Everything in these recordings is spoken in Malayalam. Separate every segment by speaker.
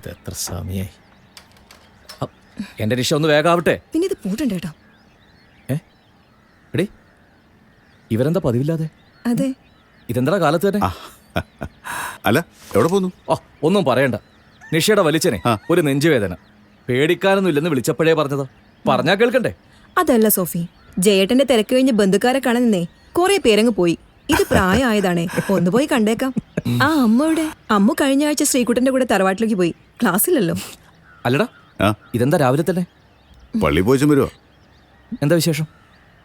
Speaker 1: ഇതെത്ര സമയായി. എന്റെ രക്ഷ ഒന്ന് വേഗാവട്ടെ.
Speaker 2: പിന്നെ ഇത് പൂട്ടുണ്ട് കേട്ടോ.
Speaker 1: എടീ, ഇവരെന്താ പതിവില്ലാതെ?
Speaker 2: അതെ,
Speaker 1: ഇതെന്താ കാലത്ത് തന്നെ?
Speaker 3: അല്ല, എവിടെ പോന്നു?
Speaker 1: ഒന്നും പറയണ്ട. നിഷയുടെ വലിച്ചനെ ഒരു നെഞ്ചുവേദന. പേടിക്കാനൊന്നും ഇല്ലെന്ന് വിളിച്ചപ്പോഴേ പറഞ്ഞതാ. പറഞ്ഞാ കേൾക്കണ്ടേ?
Speaker 2: അതല്ല സോഫി, ജയേട്ടന്റെ തിരക്ക് കഴിഞ്ഞ് ബന്ധുക്കാരെ കാണാൻ നിന്നേ കുറെ പേരങ്ങ് പോയി. ഇത് പ്രായമായതാണേ, ഒന്ന് പോയി കണ്ടേക്കാം. ആ അമ്മയുടെ അമ്മ കഴിഞ്ഞ ആഴ്ച ശ്രീകുട്ടന്റെ കൂടെ തറവാട്ടിലേക്ക് പോയി. ക്ലാസ്സിലല്ലോ.
Speaker 1: അല്ലടാ, ഇതെന്താ രാവിലെ തന്നെ?
Speaker 3: പള്ളി പോയിച്ചും വരുവോ?
Speaker 1: എന്താ വിശേഷം?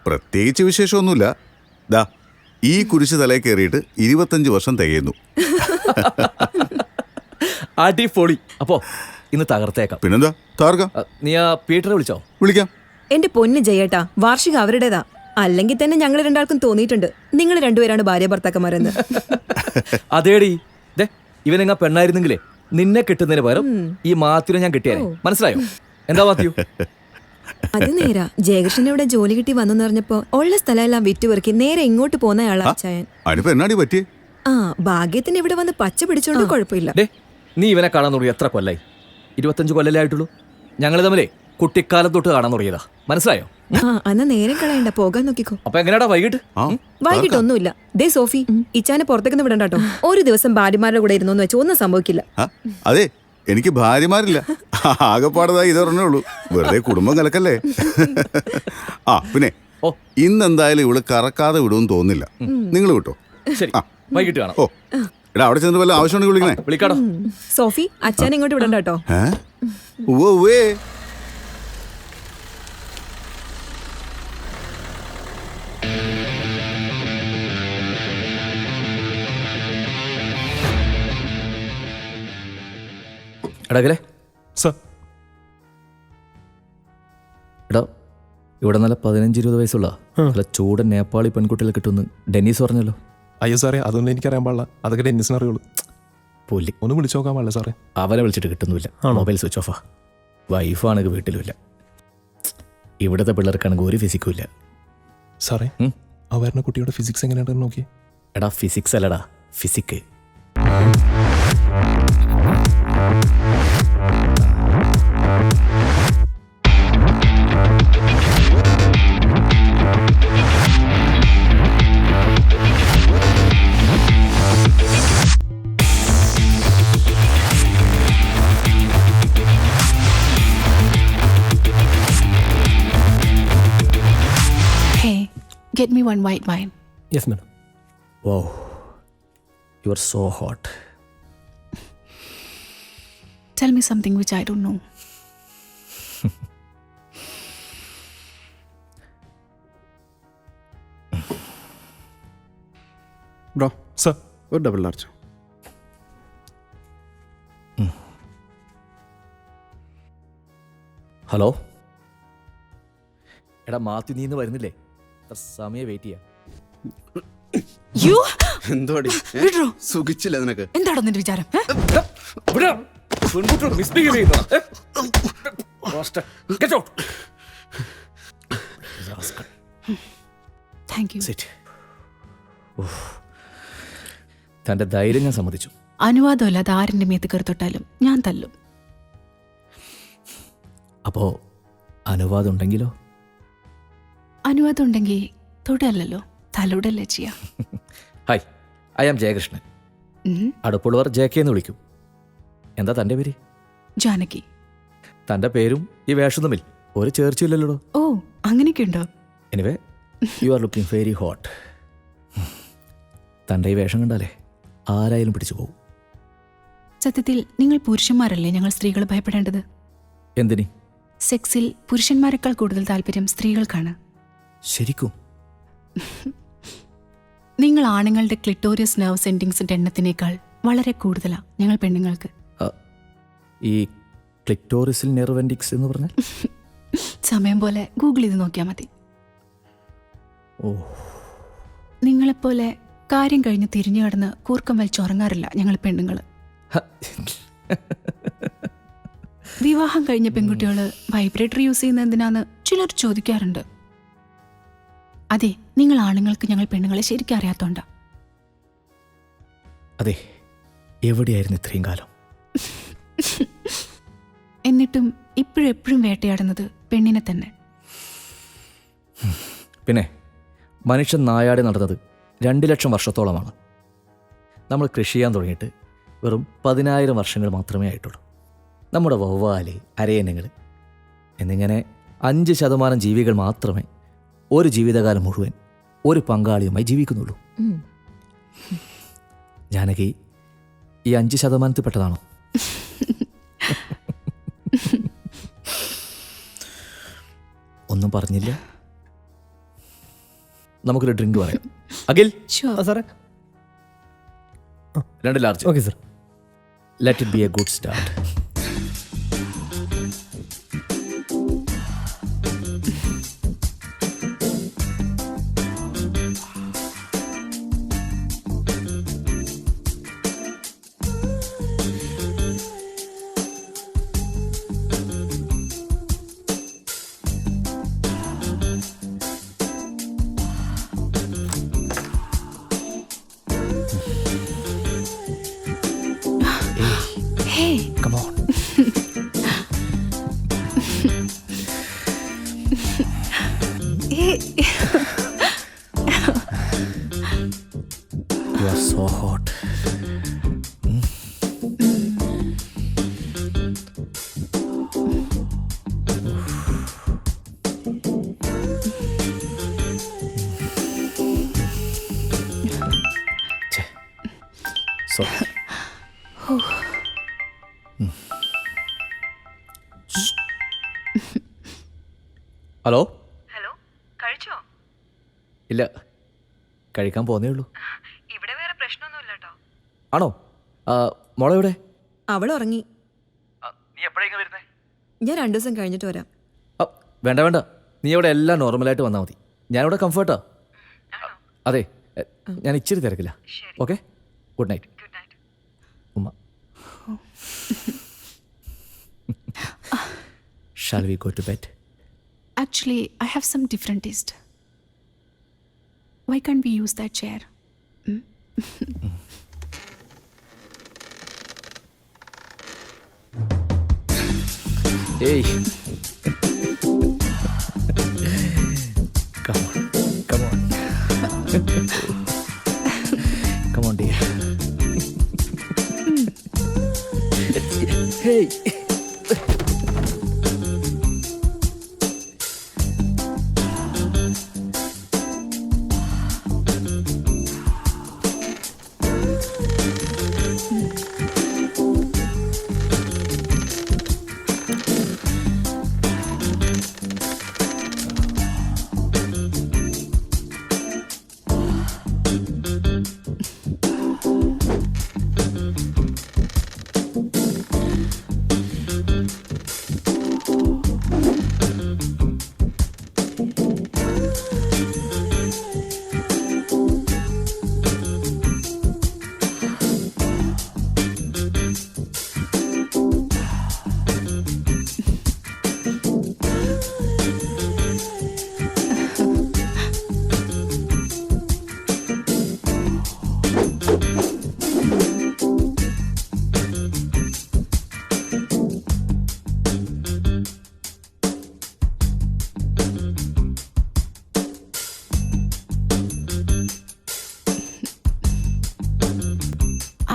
Speaker 3: പ്രത്യേകിച്ച് വിശേഷമൊന്നുമില്ല. ദാ ഈ കുരിശ് തലയിൽ കയറിയിട്ട് 25 വർഷം തികയുന്നു.
Speaker 1: അടിപൊളി. അപ്പോ ഇന്ന് തകർത്തേക്കാം.
Speaker 3: പിന്നെന്താ താർക്കാം.
Speaker 1: നീ ആ പീറ്ററെ വിളിച്ചോ?
Speaker 3: വിളിക്കാം.
Speaker 2: എന്റെ പൊന്ന് ജയേട്ടാ, വാർഷിക അവരുടേതാ. അല്ലെങ്കിൽ തന്നെ ഞങ്ങൾ രണ്ടാൾക്കും തോന്നിയിട്ടുണ്ട് നിങ്ങൾ രണ്ടുപേരാണ് ഭാര്യ ഭർത്താക്കന്മാരെന്ന്.
Speaker 1: അതേടി, ഇവനെങ്ങ പെണ്ണായിരുന്നെങ്കിലേ നിന്നെ കിട്ടുന്നതിന് പകരം ഈ മാത്യുനെ ഞാൻ കിട്ടിയാലേ. മനസ്സിലായോ? എന്താ മാത്യു?
Speaker 2: അത് നേരാ. ജയകൃഷ്ണൻ ഇവിടെ ജോലി കിട്ടി വന്നെന്ന് പറഞ്ഞപ്പോ ഉള്ള സ്ഥലമെല്ലാം വിറ്റുപെറുക്കി നേരെ ഇങ്ങോട്ട് പോന്ന ആളാ ചായൻ. ആ ഭാഗ്യത്തിന് ഇവിടെ വന്ന് പച്ച പിടിച്ചോണ്ട് കുഴപ്പമില്ല.
Speaker 1: നീ ഇവനെ കാണാൻ തുടങ്ങി എത്ര കൊല്ലായി? 25 കൊല്ലല്ലേ ആയിട്ടുള്ളൂ. ഞങ്ങൾ തമ്മിലേ കുട്ടിക്കാലം തൊട്ട് കാണാൻ തുടങ്ങിയതാ. മനസ്സിലായോ?
Speaker 2: അന്ന് നേരം കളയണ്ട, പോകാൻ നോക്കിക്കോ.
Speaker 1: അപ്പൊ എങ്ങനെയാടാ വൈകിട്ട്?
Speaker 2: വൈകിട്ടൊന്നുമില്ല. ദേ സോഫി, ഇച്ചാനെ പുറത്തേക്കൊന്നും വിടണ്ടാട്ടോ. ഒരു ദിവസം ഭാര്യമാരുടെ കൂടെ ഇരുന്നോന്ന് വെച്ചാൽ ഒന്നും സംഭവിക്കില്ല.
Speaker 3: അതെ, എനിക്ക് ഭാര്യമാരില്ല. ആകെപ്പാടതായി ഇതറിഞ്ഞേ ഉള്ളൂ. വെറുതെ കുടുംബം കലക്കല്ലേ. ആ പിന്നെ ഇന്നെന്തായാലും ഇവള് കറക്കാതെ വിടുമെന്ന് തോന്നില്ല. നിങ്ങൾ വിട്ടോ.
Speaker 1: ശരി, വൈകിട്ട് കാണാം.
Speaker 3: ഓ എടാ, അവിടെ ചെന്ന് വല്ല ആവശ്യമുണ്ടെങ്കിൽ വിളിക്കണേ.
Speaker 1: വിളിക്കാടോ.
Speaker 2: സോഫി, അച്ഛനെ ഇങ്ങോട്ട് വിടണ്ടാട്ടോ.
Speaker 1: എടാ, ഇവിടെ നല്ല 15-20 വയസ്സുള്ള നല്ല ചൂടൻ നേപ്പാളി പെൺകുട്ടികളെ കിട്ടുമെന്ന് ഡെന്നീസ് പറഞ്ഞല്ലോ.
Speaker 4: അയ്യോ സാറേ, അതൊന്നും എനിക്കറിയാൻ പാടില്ല. അതൊക്കെ ഡെന്നിസിന് അറിയുള്ളൂ.
Speaker 1: പുല്ലി
Speaker 4: ഒന്ന് വിളിച്ചു നോക്കാൻ പാടില്ല സാറേ.
Speaker 1: അവനെ വിളിച്ചിട്ട് കിട്ടുന്നില്ല. മൊബൈൽ സ്വിച്ച് ഓഫാ. വൈഫാണെങ്കിൽ വീട്ടിലുമില്ല. ഇവിടുത്തെ പിള്ളേർക്കാണെങ്കിൽ ഒരു ഫിസിക്കും ഇല്ല.
Speaker 4: സാറേ, ആ വരുന്ന കുട്ടിയുടെ ഫിസിക്സ് എങ്ങനെയാണെന്ന് നോക്കി.
Speaker 1: എടാ ഫിസിക്സ് അല്ലടാ, physique.
Speaker 5: Get me one white wine.
Speaker 1: Yes, madam. Wow, you are so hot.
Speaker 5: Tell me something which I don't know.
Speaker 6: Bro
Speaker 4: sir,
Speaker 6: ഒരു ഡബിൾ ലാർജ്.
Speaker 1: ഹലോ എടാ മാത്യു, നീ ഇന്ന് വരുന്നില്ലേ? എത്ര സമയം വെയിറ്റ് ചെയ്യാം.
Speaker 5: You?
Speaker 6: എന്തോടി
Speaker 5: വിടോ.
Speaker 6: സുഖിച്ചില്ല നിനക്ക്?
Speaker 5: എന്താണോ നിന്റെ വിചാരം? Thank you.
Speaker 1: തന്റെ ധൈര്യം ഞാൻ സമ്മതിച്ചു.
Speaker 5: അനുവാദമില്ലാതെ ആരിന്റെ മേത്ത് കയറി തൊട്ടാലും ഞാൻ തല്ലും.
Speaker 1: അപ്പോ അനുവാദം ഉണ്ടെങ്കിലോ?
Speaker 5: അനുവാദം ഉണ്ടെങ്കിൽ തൊടല്ലോ, തലോടല്ലേ ചെയ്യാം.
Speaker 1: Hi, I am Jayakrishnan. അടുപ്പുള്ളവർ JK എന്ന് വിളിക്കും. എന്താ തന്റെ പേര്?
Speaker 5: ജാനകി.
Speaker 1: തന്റെ പേരും ഈ വേഷം തമ്മിൽ ഒരു ചേർച്ചയില്ലല്ലോ.
Speaker 5: ഓ, അങ്ങനെയൊക്കെ ഉണ്ടോ?
Speaker 1: Anyway, you are looking very hot. തന്റെ ഈ വേഷം കണ്ടാലേ ആരായാലും പിടിച്ചു പോകും.
Speaker 5: സത്യത്തിൽ നിങ്ങൾ പുരുഷന്മാരല്ലേ ഞങ്ങൾ സ്ത്രീകൾ ഭയപ്പെടേണ്ടത്?
Speaker 1: എന്തിനി?
Speaker 5: സെക്സിൽ പുരുഷന്മാരെക്കാൾ കൂടുതൽ താല്പര്യം സ്ത്രീകൾക്കാണ്.
Speaker 1: ശരിക്കും?
Speaker 5: നിങ്ങൾ ആണുങ്ങളുടെ ക്ലിറ്റോറിയസ് നെർവ് സെൻഡിങ്സിന്റെ എണ്ണത്തിനേക്കാൾ വളരെ കൂടുതലാണ് ഞങ്ങൾ പെണ്ണുങ്ങൾക്ക്.
Speaker 1: ഈ ക്ലിറ്റോറിസിൽ നെർവെൻഡിക്സ് എന്ന് പറഞ്ഞാൽ?
Speaker 5: സമയം പോലെ ഗൂഗിൾ ചെയ്ത് നോക്കിയാൽ മതി.
Speaker 1: ഓ,
Speaker 5: നിങ്ങളെപ്പോലെ കാര്യം കഴിഞ്ഞ് തിരിഞ്ഞു കടന്ന് കൂർക്കം വലിച്ചുറങ്ങാറില്ല ഞങ്ങൾ പെണ്ണുങ്ങൾ. വിവാഹം കഴിഞ്ഞ പെൺകുട്ടികൾ വൈബ്രേറ്റർ യൂസ് ചെയ്യുന്ന എന്തിനാന്ന് ചിലർ ചോദിക്കാറുണ്ട്. അതെ, നിങ്ങൾ ആണുങ്ങൾക്ക് ഞങ്ങൾ പെണ്ണുങ്ങളെ ശരിക്കും അറിയാത്തോണ്ടാ.
Speaker 1: അതെ, എവിടെയായിരുന്നു ഇത്രയും കാലം?
Speaker 5: എന്നിട്ടും ഇപ്പോഴും വേട്ടയാടുന്നത് പെണ്ണിനെ തന്നെ.
Speaker 1: പിന്നെ മനുഷ്യൻ നായാടി നടന്നത് 2 ലക്ഷം വർഷത്തോളമാണ്. നമ്മൾ കൃഷി ചെയ്യാൻ തുടങ്ങിയിട്ട് വെറും 10,000 വർഷങ്ങൾ മാത്രമേ ആയിട്ടുള്ളൂ. നമ്മുടെ വവ്വാല്, അരയന്നങ്ങൾ എന്നിങ്ങനെ 5% ജീവികൾ മാത്രമേ ഒരു ജീവിതകാലം മുഴുവൻ ഒരു പങ്കാളിയുമായി ജീവിക്കുന്നുള്ളൂ. ജാനകി ഈ 5% പെട്ടതാണോ? ഒന്നും പറഞ്ഞില്ല. നമുക്കൊരു ഡ്രിങ്ക് പറയാം. അഖിൽ,
Speaker 4: സാറേ
Speaker 1: 2 large.
Speaker 4: Okay sir.
Speaker 1: Let it be A good start.
Speaker 5: Hey.
Speaker 1: Come on. You are so hot. Sorry. Hello.
Speaker 2: Hello, കഴിച്ചോ?
Speaker 1: ഇല്ല, കഴിക്കാൻ പോന്നേ ഉള്ളൂ.
Speaker 2: ഇവിടെ വേറെ പ്രശ്നമൊന്നുമില്ല കേട്ടോ.
Speaker 1: ആണോ? മോളെ എവിടെ?
Speaker 2: അവൾ ഉറങ്ങി.
Speaker 1: നീ എപ്പോഴേക്കാ വരുന്നേ?
Speaker 2: ഞാൻ 2 ദിവസം കഴിഞ്ഞിട്ട് വരാം.
Speaker 1: വേണ്ട വേണ്ട, നീ ഇവിടെ എല്ലാം നോർമലായിട്ട് വന്നാൽ മതി. ഞാനിവിടെ കംഫർട്ടാ. അതെ, ഞാൻ ഇച്ചിരി തിരക്കില്ല. ഓക്കെ, ഗുഡ് നൈറ്റ് ഉമ്മ. Shall we go to bed?
Speaker 5: Actually, I have some different taste. Why can't we use that chair?
Speaker 1: Hey. Come on. Come on. Come on, dear. Hey.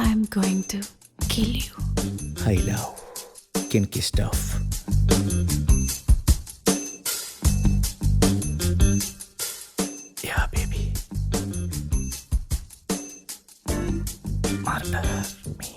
Speaker 5: I'm going to kill you.
Speaker 1: I love kinky stuff. Yeah, baby. Murder me.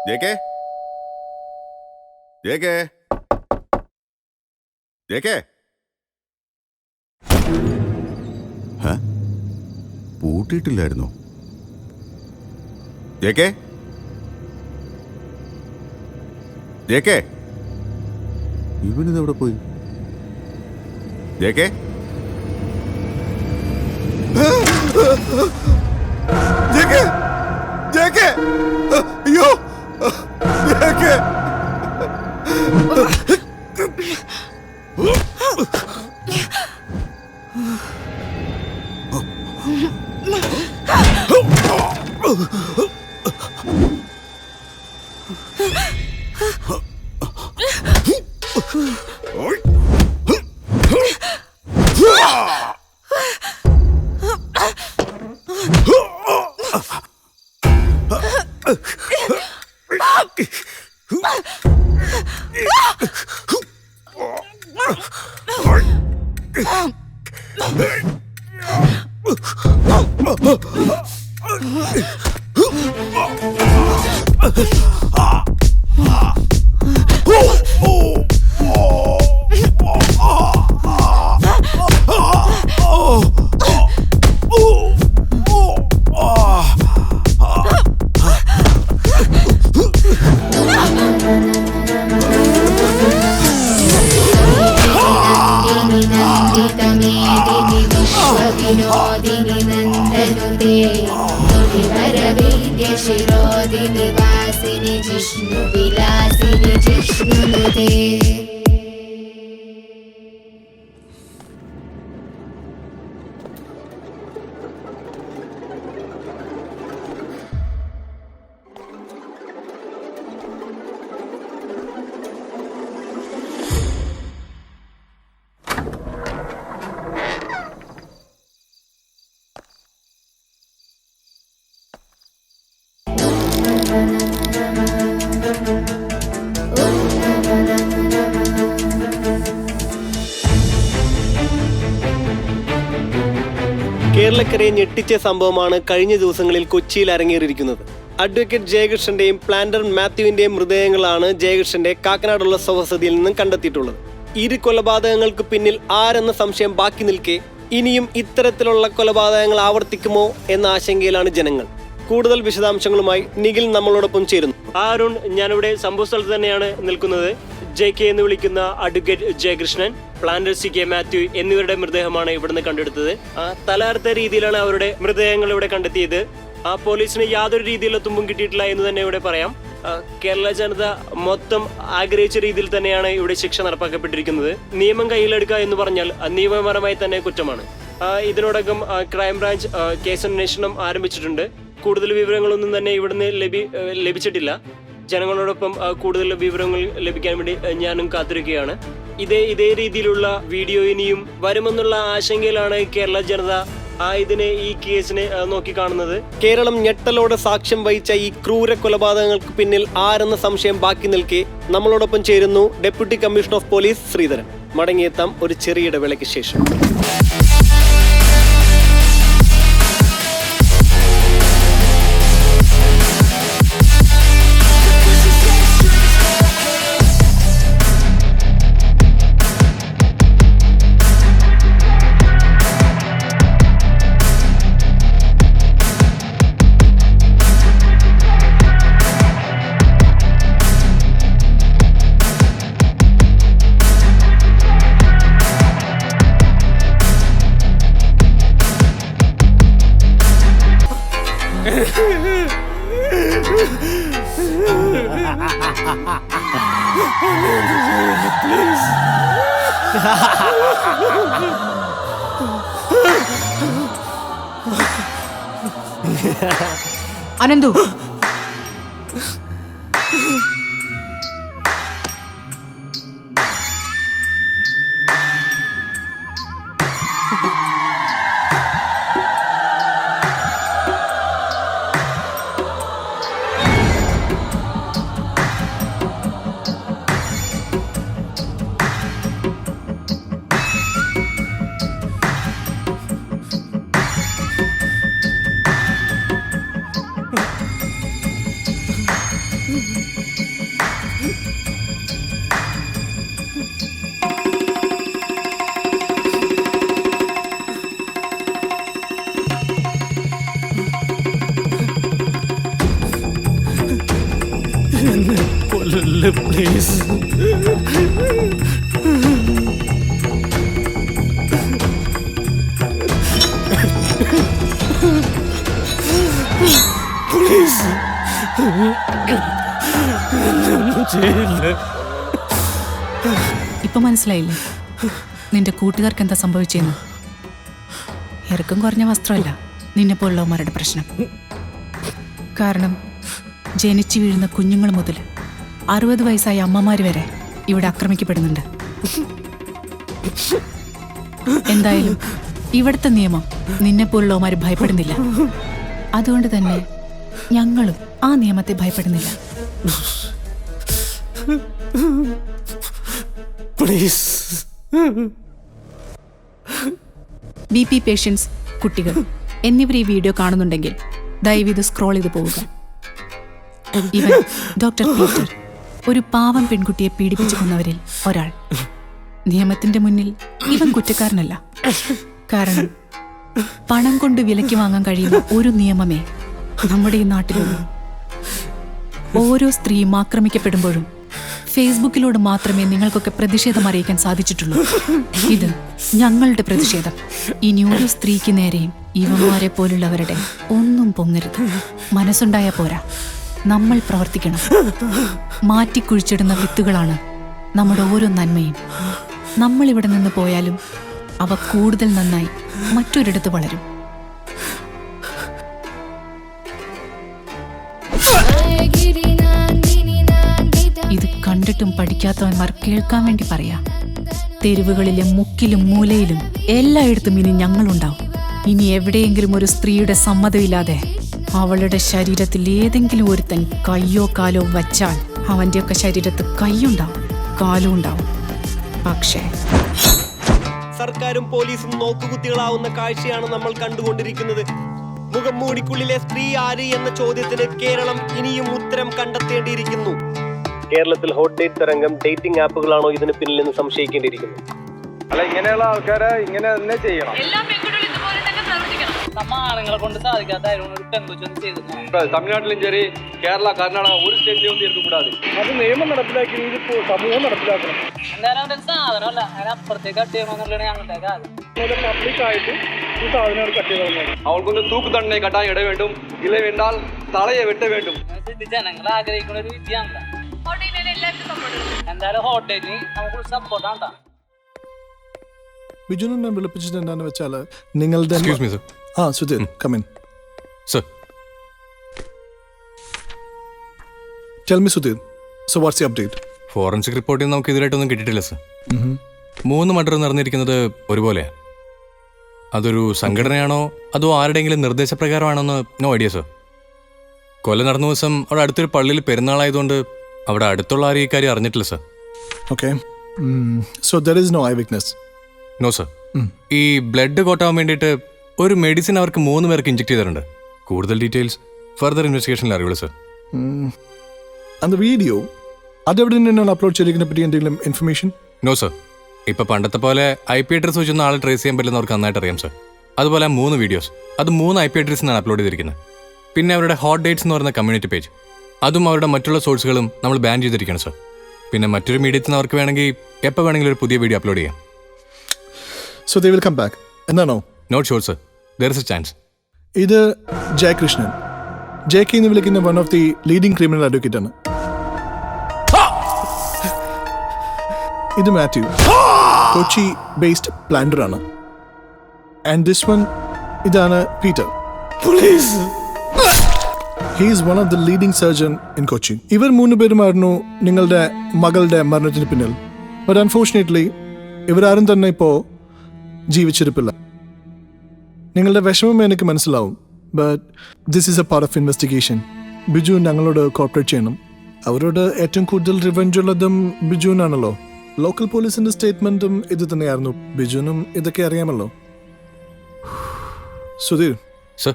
Speaker 3: JK JK JK പൂട്ടിയിട്ടില്ലായിരുന്നോ? ജെകെ ജെകെ ഇവനിതെവിടെ പോയി? ജെകെ ജെകെ ജെകെ അയ്യോ ജെകെ
Speaker 7: विनोदिनि नन्दनुते शिरोदिनि वासिनि जिष्णुविलासिनि जिष्णुनुते
Speaker 8: കേരളക്കരയെ ഞെട്ടിച്ച സംഭവമാണ് കഴിഞ്ഞ ദിവസങ്ങളിൽ കൊച്ചിയിൽ അരങ്ങേറിയിരിക്കുന്നത്. അഡ്വക്കേറ്റ് ജയകൃഷ്ണന്റെയും പ്ലാന്റർ മാത്യുവിന്റെയും മൃതദേഹങ്ങളാണ് ജയകൃഷ്ണന്റെ കാക്കനാടുള്ള സ്വവസതിയിൽ നിന്നും കണ്ടെത്തിയിട്ടുള്ളത്. ഇരു കൊലപാതകങ്ങൾക്ക് പിന്നിൽ ആരെന്ന സംശയം ബാക്കി നിൽക്കെ ഇനിയും ഇത്തരത്തിലുള്ള കൊലപാതകങ്ങൾ ആവർത്തിക്കുമോ എന്ന ആശങ്കയിലാണ് ജനങ്ങൾ. കൂടുതൽ വിശദാംശങ്ങളുമായി നിഖിൽ നമ്മളോടൊപ്പം ചേരുന്നു. അരുൺ, ഞാനിവിടെ സംഭവ സ്ഥലത്ത് തന്നെയാണ് നിൽക്കുന്നത്. JK എന്ന് വിളിക്കുന്ന advocate Jayakrishnan, planter CK Mathew എന്നിവരുടെ മൃതദേഹമാണ് ഇവിടുന്ന് കണ്ടെടുത്തത്. തലയർത്ത രീതിയിലാണ് അവരുടെ മൃതദേഹങ്ങൾ ഇവിടെ കണ്ടെത്തിയത്. പോലീസിന് യാതൊരു രീതിയിലുള്ള തുമ്പും കിട്ടിയിട്ടില്ല എന്ന് തന്നെ ഇവിടെ പറയാം. കേരള ജനത മൊത്തം ആഗ്രഹിച്ച രീതിയിൽ തന്നെയാണ് ഇവിടെ ശിക്ഷ നടപ്പാക്കപ്പെട്ടിരിക്കുന്നത്. നിയമം കയ്യിലെടുക്കുക എന്ന് പറഞ്ഞാൽ നിയമപരമായി തന്നെ കുറ്റമാണ്. ഇതിനോടകം ക്രൈംബ്രാഞ്ച് കേസന്വേഷണം ആരംഭിച്ചിട്ടുണ്ട്. കൂടുതൽ വിവരങ്ങളൊന്നും തന്നെ ഇവിടുന്ന് ലഭിച്ചിട്ടില്ല. ജനങ്ങളോടൊപ്പം കൂടുതൽ വിവരങ്ങൾ ലഭിക്കാൻ വേണ്ടി ഞാനും കാത്തിരിക്കുകയാണ്. ഇതേ രീതിയിലുള്ള വീഡിയോ ഇനിയും വരുമെന്നുള്ള ആശങ്കയിലാണ് കേരള ജനത ഈ കേസിനെ നോക്കിക്കാണുന്നത്. കേരളം ഞെട്ടലോടെ സാക്ഷ്യം വഹിച്ച ഈ ക്രൂര കൊലപാതകങ്ങൾക്ക് പിന്നിൽ ആരെന്ന സംശയം ബാക്കി നിൽക്കെ നമ്മളോടൊപ്പം ചേരുന്നു deputy commissioner of police Sreedharan. മടങ്ങിയെത്താം ഒരു ചെറിയ ഇടവേളയ്ക്ക് ശേഷം.
Speaker 5: അനന്തു,
Speaker 1: പ്ലീസ്.
Speaker 5: ഇപ്പൊ മനസ്സിലായില്ലേ നിന്റെ കൂട്ടുകാർക്ക് എന്താ സംഭവിച്ചെന്ന്? ഇറക്കം കുറഞ്ഞ വസ്ത്രമല്ല നിന്നെപ്പോലുള്ളവന്മാരുടെ പ്രശ്നം. കാരണം ജനിച്ചു വീഴുന്ന കുഞ്ഞുങ്ങൾ മുതൽ 60 വയസ്സായ അമ്മമാര് വരെ ഇവിടെ ആക്രമിക്കപ്പെടുന്നുണ്ട്. എന്തായാലും ഇവിടുത്തെ നിയമം നിന്നെപ്പോലുള്ളവന്മാര് ഭയപ്പെടുന്നില്ല. അതുകൊണ്ട് തന്നെ ഞങ്ങളും ആ നിയമത്തെ ഭയപ്പെടുന്നില്ല. BP പേഷ്യൻസ്, കുട്ടികൾ എന്നിവർ ഈ വീഡിയോ കാണുന്നുണ്ടെങ്കിൽ ദയവിത് സ്ക്രോൾ ചെയ്ത് പോവുക. ഇവൻ ഡോക്ടർ പീറ്റർ, ഒരു പാവം പെൺകുട്ടിയെ പീഡിപ്പിച്ചു കൊന്നവരിൽ ഒരാൾ. നിയമത്തിന്റെ മുന്നിൽ ഇവൻ കുറ്റക്കാരനല്ല. കാരണം പണം കൊണ്ട് വിലയ്ക്ക് വാങ്ങാൻ കഴിയുന്ന ഒരു നിയമമേ നമ്മുടെ ഈ നാട്ടിലുള്ളൂ. ഓരോ സ്ത്രീയും ആക്രമിക്കപ്പെടുമ്പോഴും ഫേസ്ബുക്കിലൂടെ മാത്രമേ നിങ്ങൾക്കൊക്കെ പ്രതിഷേധം അറിയിക്കാൻ സാധിച്ചിട്ടുള്ളൂ. ഇത് ഞങ്ങളുടെ പ്രതിഷേധം. ഇനി ഒരു സ്ത്രീക്ക് നേരെയും ഇവന്മാരെ പോലുള്ളവരുടെ ഒന്നും പൊങ്ങരുത്. മനസ്സുണ്ടായ പോരാ, നമ്മൾ പ്രവർത്തിക്കണം. മാറ്റിക്കുഴിച്ചിടുന്ന വിത്തുകളാണ് നമ്മുടെ ഓരോ നന്മയും. നമ്മളിവിടെ നിന്ന് പോയാലും അവ കൂടുതൽ നന്നായി മറ്റൊരിടത്ത് വളരും. ഇത് കണ്ടിട്ടും പഠിക്കാത്തവന്മാർ കേൾക്കാൻ വേണ്ടി പറയാ. തെരുവുകളിലും മുക്കിലും മൂലയിലും എല്ലായിടത്തും ഇനി ഞങ്ങളുണ്ടാവും. ഇനി എവിടെയെങ്കിലും ഒരു സ്ത്രീയുടെ സമ്മതമില്ലാതെ അവളുടെ ശരീരത്തിൽ ഏതെങ്കിലും ഒരുത്തൻ കയ്യോ കാലോ വച്ചാൽ അവൻ്റെയൊക്കെ ശരീരത്ത് കൈയുണ്ടാവും, കാലും ഉണ്ടാവും. പക്ഷേ
Speaker 8: സർക്കാരും പോലീസും നോക്കുകുത്തികളാവുന്ന കാഴ്ചയാണ് നമ്മൾ കണ്ടുകൊണ്ടിരിക്കുന്നത്. മുഖം മൂടിക്കുള്ളിലെ സ്ത്രീ ആര് എന്ന ചോദ്യത്തിന് കേരളം ഇനിയും ഉത്തരം കണ്ടെത്തേണ്ടിയിരിക്കുന്നു. കേരളത്തിൽ ഹോട്ട് ഡേറ്റ് തരംഗം ഡേറ്റിംഗ് ആപ്പുകളാണോ ഇതിന് പിന്നിലെന്ന് സംശയിക്കേണ്ടിയിരിക്കുന്നു.
Speaker 9: അല്ല, ഇങ്ങനെയുള്ള ആൾക്കാരെ ഇങ്ങനെ തന്നെ ചെയ്യണം. തമിഴ്നാട്ടിലും ശരി, കേരള, കർണാടക ഒരു സ്റ്റേറ്റിലും ഒന്നും இருக்கக்கூடாது. അത് നിയമം നടപ്പിലാക്കി സമൂഹം നടപ്പിലാക്കണം. പബ്ലിക് ആയിട്ട് ഈ സാധനം കട്ട് ചെയ്ത് അവൾക്കൊന്ന് തൂക്ക് തന്നെ കട്ടാൻ ഇട വേണ്ടും. ഇല്ല വേണ്ടാൽ തലയെ വെട്ട വേണ്ടും.
Speaker 10: ജനങ്ങൾ ആഗ്രഹിക്കുന്ന ഒരു വിദ്യയാണ്. എന്തായാലും ഹോട്ടലിന് നമുക്ക് സപ്പോർട്ടാണ്.
Speaker 11: ബിജുനെ ഞാൻ വിളിപ്പിച്ചിട്ട് എന്താണെന്ന് വെച്ചാൽ നിങ്ങളുടെ Sudheer come in
Speaker 4: sir.
Speaker 11: Tell me Sudheer, so what's the update?
Speaker 4: Forensic റിപ്പോർട്ടിൽ നമുക്ക് ഇതിലായിട്ടൊന്നും കിട്ടിയിട്ടില്ല സർ. 3 മർഡർ നടന്നിരിക്കുന്നത് ഒരുപോലെയാണ്. അതൊരു സംഘടനയാണോ അതോ ആരുടെയെങ്കിലും നിർദ്ദേശപ്രകാരമാണോന്ന് നോ ഐഡിയ സർ. കൊല നടന്ന ദിവസം അവിടെ അടുത്തൊരു പള്ളിയിൽ പെരുന്നാളായതുകൊണ്ട് അവിടെ അടുത്തുള്ള ആരും ഈ കാര്യം അറിഞ്ഞിട്ടില്ല sir.
Speaker 11: Okay, so there is no eye witness?
Speaker 4: No sir. ഈ ബ്ലഡ് കോട്ടാൻ വേണ്ടിയിട്ട് ഒരു മെഡിസിൻ അവർക്ക് 3 പേർക്ക് ഇഞ്ചെക്ട് ചെയ്തിട്ടുണ്ട്. കൂടുതൽ ഡീറ്റെയിൽസ് ഫർദർ ഇൻവെസ്റ്റിഗേഷനിൽ അറിയുള്ളൂ സർ.
Speaker 11: അന്ന് വീഡിയോ അതെവിടെ നിന്നാണ് അപ്ലോഡ് ചെയ്തിരിക്കുന്ന പറ്റി എന്തെങ്കിലും ഇൻഫർമേഷൻ?
Speaker 4: No sir. ഇപ്പം പണ്ടത്തെ പോലെ IP അഡ്രസ് വെച്ചൊന്നും ആളെ ട്രേസ് ചെയ്യാൻ പറ്റില്ലെന്ന് അവർക്ക് നന്നായിട്ട് അറിയാം സർ. അതുപോലെ 3 വീഡിയോസ് അത് 3 IP അഡ്രസ്സിൽ നിന്നാണ് അപ്ലോഡ് ചെയ്തിരിക്കുന്നത്. പിന്നെ അവരുടെ ഹോട്ട് ഡേറ്റ്സ് എന്ന് പറയുന്ന കമ്മ്യൂണിറ്റി പേജ്, അതും അവരുടെ മറ്റുള്ള സോഴ്സുകളും നമ്മൾ ബാൻ ചെയ്തിരിക്കുകയാണ് സർ. പിന്നെ മറ്റൊരു മീഡിയത്തിൽ നിന്ന് അവർക്ക് വേണമെങ്കിൽ എപ്പോൾ വേണമെങ്കിലും ഒരു പുതിയ വീഡിയോ അപ്ലോഡ് ചെയ്യാം.
Speaker 11: So they will come back എന്നാണോ?
Speaker 4: Not sure sir, there is a chance.
Speaker 11: ഇത് ജയകൃഷ്ണൻ, JK എന്ന് വിളിക്കുന്ന one of the leading criminal advocate ആണ്. ഇത് മാത്യു, കൊച്ചി ബേസ്ഡ് പ്ലാൻഡർ ആണ്. ആൻഡ് ദിസ് വൺ ഇതാണ് Peter. He is one of the leading surgeon in Kochi. ഇവർ 3 പേരുമായിരുന്നു നിങ്ങളുടെ മകളുടെ മരണത്തിന് പിന്നിൽ. ബട്ട് അൺഫോർച്ചുനേറ്റ്ലി ഇവരാരും തന്നെ ഇപ്പോൾ ജീവിച്ചിരിപ്പില്ല. നിങ്ങളുടെ വിഷമം എനിക്ക് മനസ്സിലാവും. But this is A part of investigation. Biju ഞങ്ങളോട് കോർപ്പറേറ്റ് ചെയ്യണം. അവരോട് ഏറ്റവും കൂടുതൽ റിവെഞ്ച് ഉള്ളതും ബിജുവിനാണല്ലോ. ലോക്കൽ പോലീസിന്റെ സ്റ്റേറ്റ്മെന്റും ഇത് തന്നെയായിരുന്നു. ബിജുവിനും ഇതൊക്കെ അറിയാമല്ലോ. സുധീർ
Speaker 4: സർ,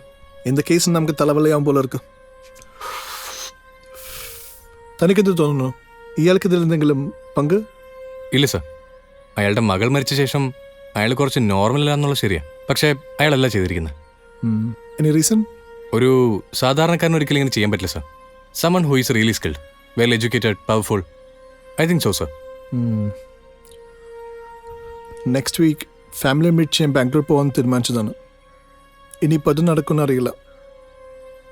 Speaker 11: இந்த കേസ് നമുക്ക് തലവെള്ളയാവും പോലെ ഇരിക്കും. തനിക്കെന്ത് തോന്നുന്നു? ഇയാൾക്കിതിൽ എന്തെങ്കിലും പങ്ക്?
Speaker 4: ഇല്ല സർ. അയാളുടെ മകൾ മരിച്ച ശേഷം അയാൾ കുറച്ച് നോർമൽ അല്ല എന്നുള്ളത് ശരിയാ. പക്ഷേ അയാളല്ല ചെയ്തിരിക്കുന്നത്.
Speaker 11: Any reason?
Speaker 4: ഒരു സാധാരണക്കാരൻ ഒരിക്കലും ഇങ്ങനെ ചെയ്യാൻ പറ്റില്ല sir. Someone who is really skilled, well educated, powerful. I think so sir.
Speaker 11: Next week family meet ചെയ്യാൻ ബാംഗ്ലൂർ പോകാൻ തീരുമാനിച്ചതാണ്. ഇനിയിപ്പോൾ അത് നടക്കുമെന്ന് അറിയില്ല.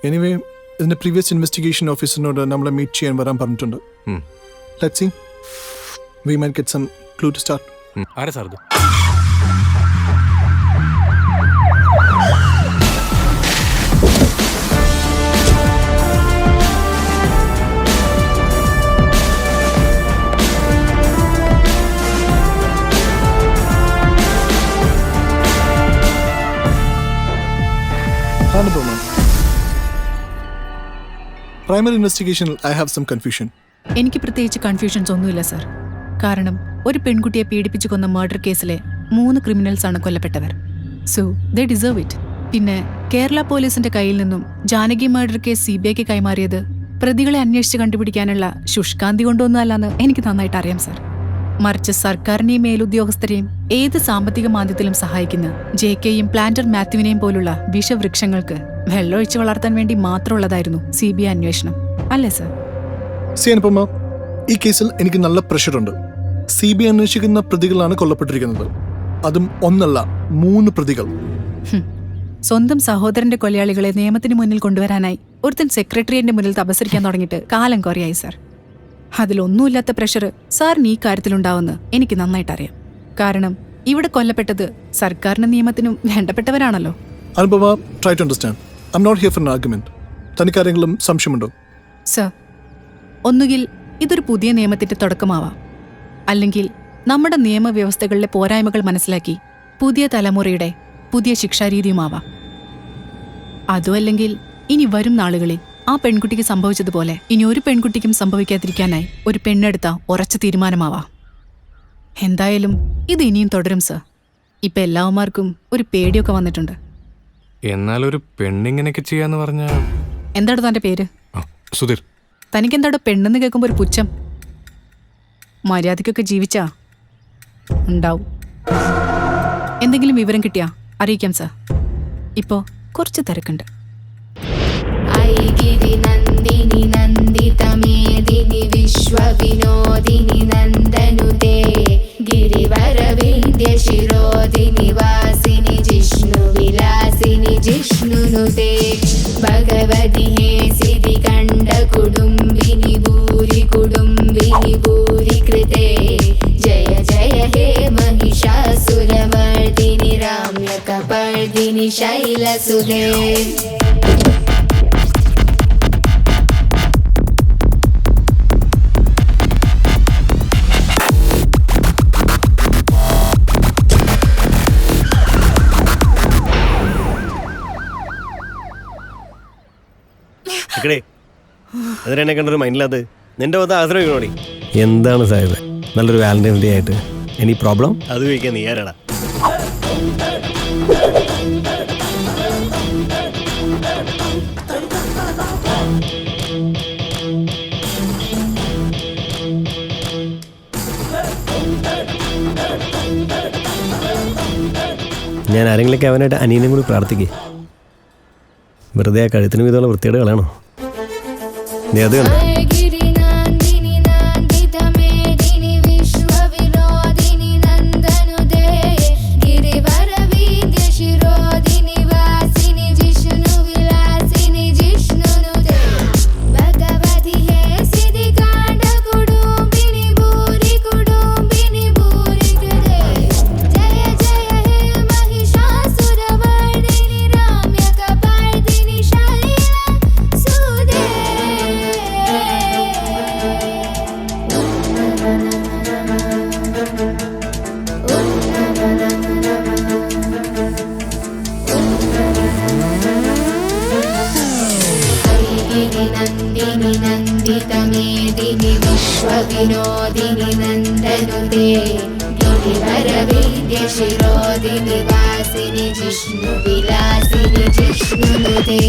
Speaker 11: എനിവേ ഇതിൻ്റെ പ്രീവിയസ് ഇൻവെസ്റ്റിഗേഷൻ ഓഫീസറിനോട് നമ്മളെ മീറ്റ് ചെയ്യാൻ വരാൻ പറഞ്ഞിട്ടുണ്ട്. Let's see, we might get some clue to start.
Speaker 4: ആരാ സാർ ഇത്?
Speaker 11: പ്രൈമറി ഇൻവെസ്റ്റിഗേഷനിൽ ഐ ഹാവ് സം കൺഫ്യൂഷൻ.
Speaker 5: എനിക്ക് പ്രത്യേകിച്ച് കൺഫ്യൂഷൻസ് ഒന്നുമില്ല സർ. കാരണം ഒരു പെൺകുട്ടിയെ പീഡിപ്പിച്ചു കൊന്ന മർഡർ കേസിലെ 3 ക്രിമിനൽസ് ആണ് കൊല്ലപ്പെട്ടവർ. So they deserve it. പിന്നെ കേരള പോലീസിന്റെ കയ്യിൽ നിന്നും ജാനകി മർഡർ കേസ് CBIക്ക് കൈമാറിയത് പ്രതികളെ അന്വേഷിച്ച് കണ്ടുപിടിക്കാനുള്ള ശുഷ്കാന്തി കൊണ്ടൊന്നുമല്ലെന്ന് എനിക്ക് നന്നായിട്ട് അറിയാം സർ. മറിച്ച് സർക്കാരിനെയും മേലുദ്യോഗസ്ഥരെയും ഏത് സാമ്പത്തിക മാന്ദ്യത്തിലും സഹായിക്കുന്ന JKയും പ്ലാന്റർ മാത്യുവിനെയും പോലുള്ള വിഷവൃക്ഷങ്ങൾക്ക് വെള്ളമൊഴിച്ച് വളർത്താൻ വേണ്ടി മാത്രമുള്ളതായിരുന്നു CBI അന്വേഷണം, അല്ലേ സർ?
Speaker 11: അനുപമ, ഈ കേസിൽ എനിക്ക് നല്ല പ്രഷറുണ്ട്. CBI അന്വേഷിക്കുന്ന പ്രതികളാണ് കൊല്ലപ്പെട്ടിരിക്കുന്നത്. അതും ഒന്നല്ല, 3 പ്രതികൾ.
Speaker 5: സ്വന്തം സഹോദരന്റെ കൊലയാളികളെ നിയമത്തിന് മുന്നിൽ കൊണ്ടുവരാനായി ഒരുത്തൻ സെക്രട്ടേറിയറ്റിന്റെ മുന്നിൽ തപസ്സരിക്കാൻ തുടങ്ങിയിട്ട് കാലം കുറയായി സർ. അതിലൊന്നുമില്ലാത്ത പ്രഷർ സാറിന് ഈ കാര്യത്തിലുണ്ടാവുമെന്ന് എനിക്ക് നന്നായിട്ടറിയാം. കാരണം ഇവിടെ കൊല്ലപ്പെട്ടത് സർക്കാരിനും നിയമത്തിനും വേണ്ടപ്പെട്ടവരാണല്ലോ.
Speaker 11: Anupama, try to understand. I am not here for an argument. തനിക്കാരെങ്കിലും സംശയമുണ്ടോ?
Speaker 5: സർ, ഒന്നുകിൽ ഇതൊരു പുതിയ നിയമത്തിന്റെ തുടക്കമാവാം, അല്ലെങ്കിൽ നമ്മുടെ നിയമവ്യവസ്ഥകളിലെ പോരായ്മകൾ മനസ്സിലാക്കി പുതിയ തലമുറയുടെ പുതിയ ശിക്ഷാരീതിയുമാവാം. അതുമല്ലെങ്കിൽ ഇനി വരും നാളുകളിൽ ആ പെൺകുട്ടിക്ക് സംഭവിച്ചതുപോലെ ഇനി ഒരു പെൺകുട്ടിക്കും സംഭവിക്കാതിരിക്കാനായി ഒരു പെണ്ണെടുത്ത ഉറച്ച തീരുമാനമാവാം. എന്തായാലും ഇത് ഇനിയും തുടരും സർ. ഇപ്പൊ എല്ലാവന്മാർക്കും ഒരു പേടിയൊക്കെ വന്നിട്ടുണ്ട്.
Speaker 4: എന്നാലൊരു പെണ്ണിങ്ങനെയൊക്കെ ചെയ്യാന്ന് പറഞ്ഞാൽ
Speaker 5: എന്താടോ തൻ്റെ പേര്?
Speaker 4: സുധീർ.
Speaker 5: തനിക്കെന്താടോ പെണ്ണെന്ന് കേൾക്കുമ്പോൾ ഒരു പുച്ഛം? മര്യാദയ്ക്കൊക്കെ ജീവിച്ചാ ഉണ്ടാവും. എന്തെങ്കിലും വിവരം കിട്ടിയാ അറിയിക്കാം സാർ. ഇപ്പോൾ കുറച്ച് തിരക്കുണ്ട്.
Speaker 7: ഐഗിരി നന്ദിനി നന്ദിതമേദിനി വിശ്വവിനോദിനി നന്ദനുതേ ഗിരിവരവിന്ദ്യ ശിരോദിനി വാസിനി ജിഷ്ണു വിലാസിനി ജിഷ്ണുനുതേ ഭഗവതി ഹേ സിരി കണ്ഠ കുടുംബിനി ഭൂരി കുടുംബിനി ഭൂരി കൃതേ ജയ ജയ ഹേ महिषासुरमर्दिनि राम्यकपर्दिनि शैलसुधे.
Speaker 8: അതിനെ കണ്ടൊരു മൈൻഡിലത് നിന്റെ പത്ത് ആശ്രയിക്കണോടി.
Speaker 12: എന്താണ് സാഹിബ് നല്ലൊരു വാലന്റൈൻസ് ഡേ ആയിട്ട് എനി പ്രോബ്ലം?
Speaker 8: അത് ചോദിക്കാൻ നീ ആരാടാ?
Speaker 12: ഞാൻ ആരെങ്കിലൊക്കെ അവനായിട്ട് അനിയനും കൂടി പ്രാർത്ഥിക്കേ. വെറുതെ ആ കഴുത്തിന് വീതമുള്ള വൃത്തിയുടെ കളയാണോ നീ? അത് കണ്ടോ?
Speaker 7: नन्दिनि नन्दितमेदिनि विश्वविनोदिनि नन्दनुते गिरिवरविन्द्य शिरोदिनि वासिनि जिष्णुविलासिनि जिष्णुनुते